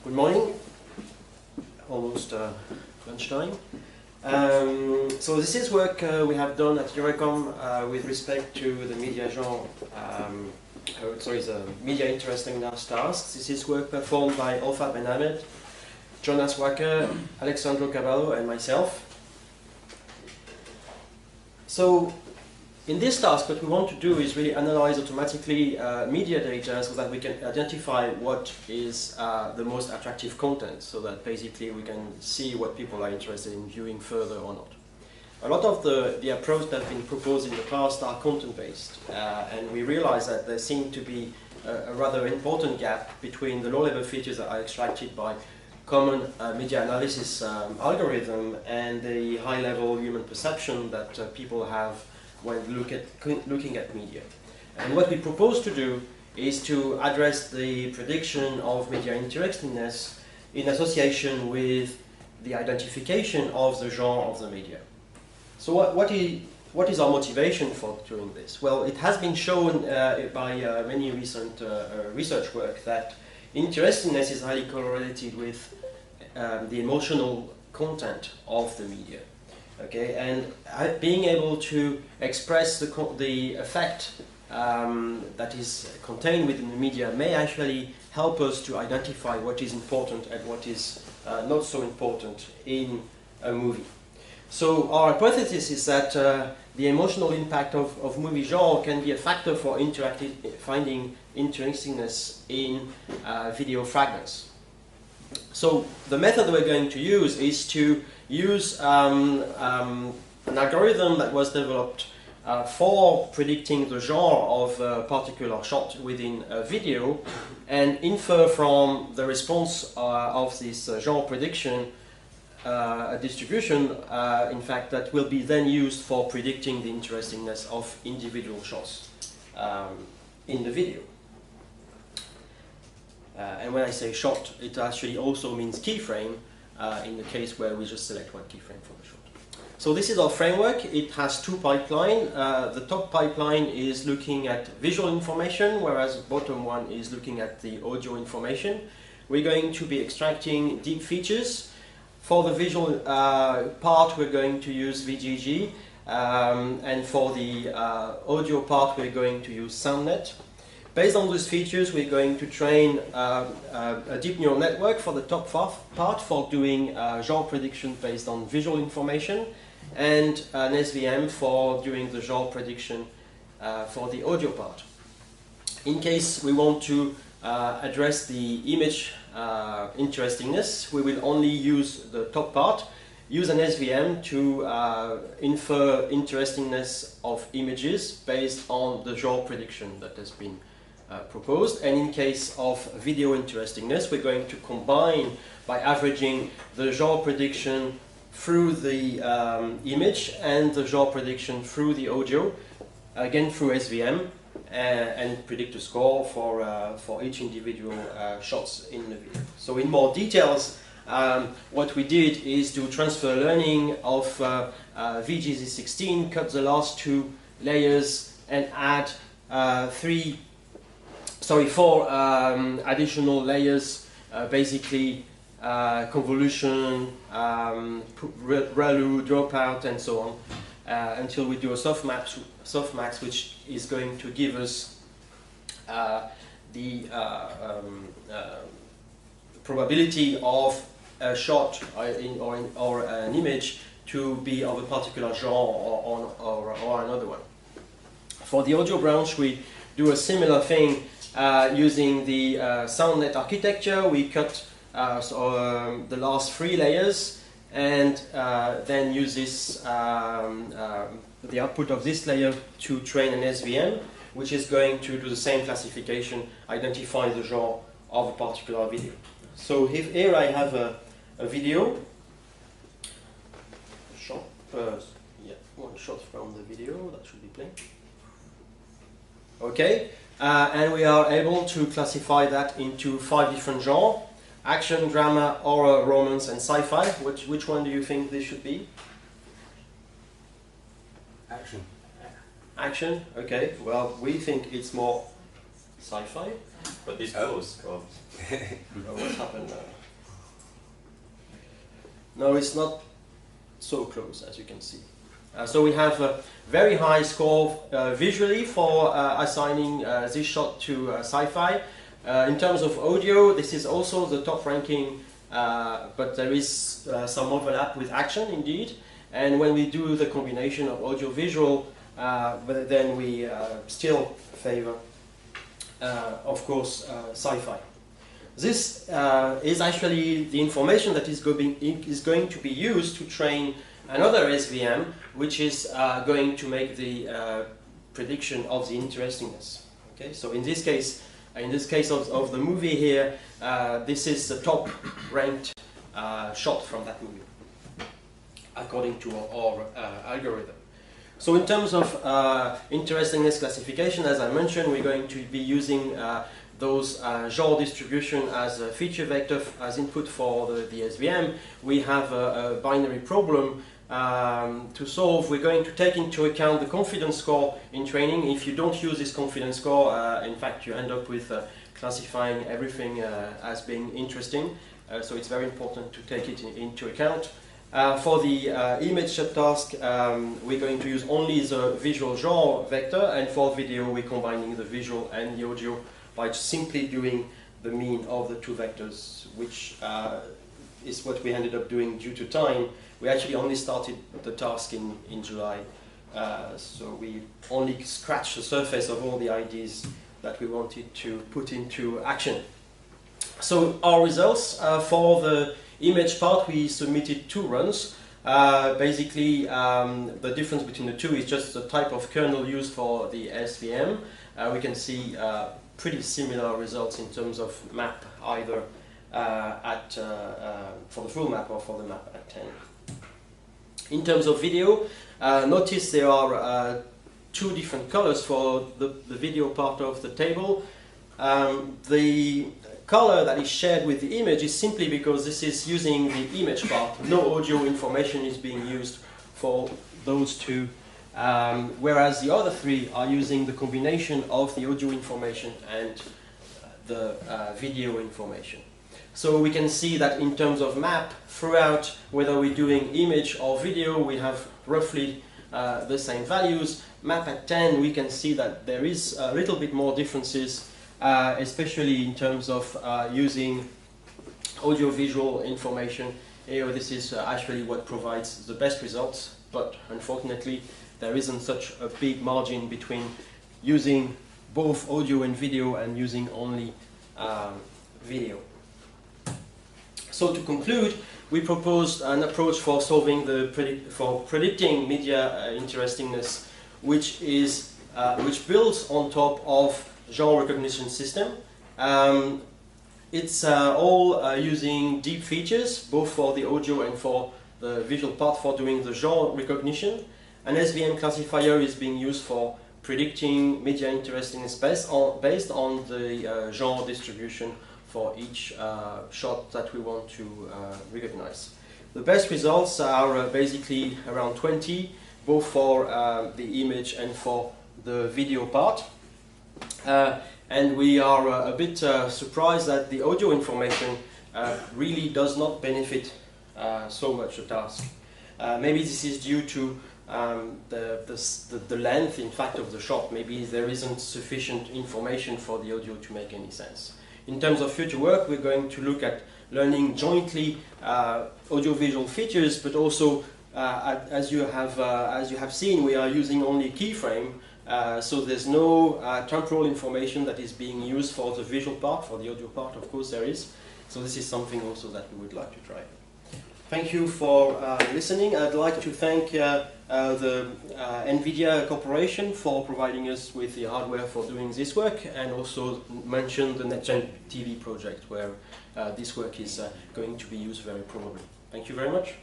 Good morning, almost lunchtime. So this is work we have done at EURECOM with respect to the media genre, the Media Interestingness Task. This is work performed by Olfa and Ahmed, Jonas, Wacker, Alessandro, Gaballo, and myself. So in this task, what we want to do is really analyze automatically media data so that we can identify what is the most attractive content, so that basically we can see what people are interested in viewing further or not. A lot of the approach that has been proposed in the past are content-based, and we realize that there seems to be a rather important gap between the low-level features that are extracted by common media analysis algorithm and the high-level human perception that people have when looking at media. And what we propose to do is to address the prediction of media interestingness in association with the identification of the genre of the media. So what is our motivation for doing this? Well, it has been shown by many recent research work that interestingness is highly correlated with the emotional content of the media. Okay, and being able to express the effect that is contained within the media may actually help us to identify what is important and what is not so important in a movie. So our hypothesis is that the emotional impact of movie genre can be a factor for finding interestingness in video fragments. So the method we're going to use is to use an algorithm that was developed for predicting the genre of a particular shot within a video and infer from the response of this genre prediction a distribution, in fact, that will be then used for predicting the interestingness of individual shots in the video. And when I say shot, it actually also means keyframe in the case where we just select one keyframe from the shot. So this is our framework. It has two pipelines. The top pipeline is looking at visual information, whereas the bottom one is looking at the audio information. We're going to be extracting deep features. For the visual part, we're going to use VGG, and for the audio part, we're going to use SoundNet. Based on those features, we're going to train a deep neural network for the top part for doing genre prediction based on visual information, and an SVM for doing the genre prediction for the audio part. In case we want to address the image interestingness, we will only use the top part, use an SVM to infer interestingness of images based on the genre prediction that has been proposed. And in case of video interestingness, we're going to combine by averaging the genre prediction through the image and the genre prediction through the audio, again through SVM, and predict a score for each individual shots in the video. So in more details, what we did is do transfer learning of VGZ16, cut the last two layers and add four additional layers, basically convolution, ReLU, dropout, and so on, until we do a softmax, which is going to give us the probability of a shot or an image to be of a particular genre or another one. For the audio branch, we do a similar thing using the SoundNet architecture. We cut the last three layers and then use this, the output of this layer to train an SVM, which is going to do the same classification, identify the genre of a particular video. So here I have a video, one shot from the video that should be playing. Okay, and we are able to classify that into 5 different genres: action, drama, horror, romance, and sci-fi. Which one do you think this should be? Action. Action, okay. Well, we think it's more sci-fi. But this close, oh. What's happened now? No, it's not so close, as you can see. So we have a very high score visually for assigning this shot to sci-fi. In terms of audio, this is also the top ranking, but there is some overlap with action indeed. And when we do the combination of audio-visual, but then we still favor, of course, sci-fi. This is actually the information that is going to be used to train another SVM, which is going to make the prediction of the interestingness. Okay, so in this case of the movie here, this is the top ranked shot from that movie, according to our algorithm. So in terms of interestingness classification, as I mentioned, we're going to be using those genre distribution as a feature vector as input for the SVM. We have a binary problem to solve. We're going to take into account the confidence score in training. If you don't use this confidence score, in fact, you end up with classifying everything as being interesting. So it's very important to take it into account. For the image subtask, we're going to use only the visual genre vector, and for video, we're combining the visual and the audio by simply doing the mean of the two vectors, which is what we ended up doing due to time. We actually only started the task in July, so we only scratched the surface of all the ideas that we wanted to put into action. So our results for the image part, we submitted 2 runs. Basically, the difference between the two is just the type of kernel used for the SVM. We can see pretty similar results in terms of map, either for the full map or for the map at 10. In terms of video, notice there are 2 different colors for the video part of the table. The color that is shared with the image is simply because this is using the image part. No audio information is being used for those 2, whereas the other 3 are using the combination of the audio information and the video information. So we can see that in terms of map, throughout, whether we're doing image or video, we have roughly the same values. Map at 10, we can see that there is a little bit more differences, especially in terms of using audio-visual information. Here, this is actually what provides the best results, but unfortunately, there isn't such a big margin between using both audio and video and using only video. So to conclude, we proposed an approach for solving predicting media interestingness, which builds on top of genre recognition system. It's all using deep features, both for the audio and for the visual part for doing the genre recognition. An SVM classifier is being used for predicting media interestingness based on the genre distribution for each shot that we want to recognize. The best results are basically around 20, both for the image and for the video part. And we are a bit surprised that the audio information really does not benefit so much the task. Maybe this is due to the length, in fact, of the shot. Maybe there isn't sufficient information for the audio to make any sense. In terms of future work, we're going to look at learning jointly audio-visual features, but also, as you have seen, we are using only keyframe. So there's no temporal information that is being used for the visual part. For the audio part, of course, there is. So this is something also that we would like to try. Thank you for listening. I'd like to thank the NVIDIA Corporation for providing us with the hardware for doing this work, and also mention the NetGen TV project where this work is going to be used very probably. Thank you very much.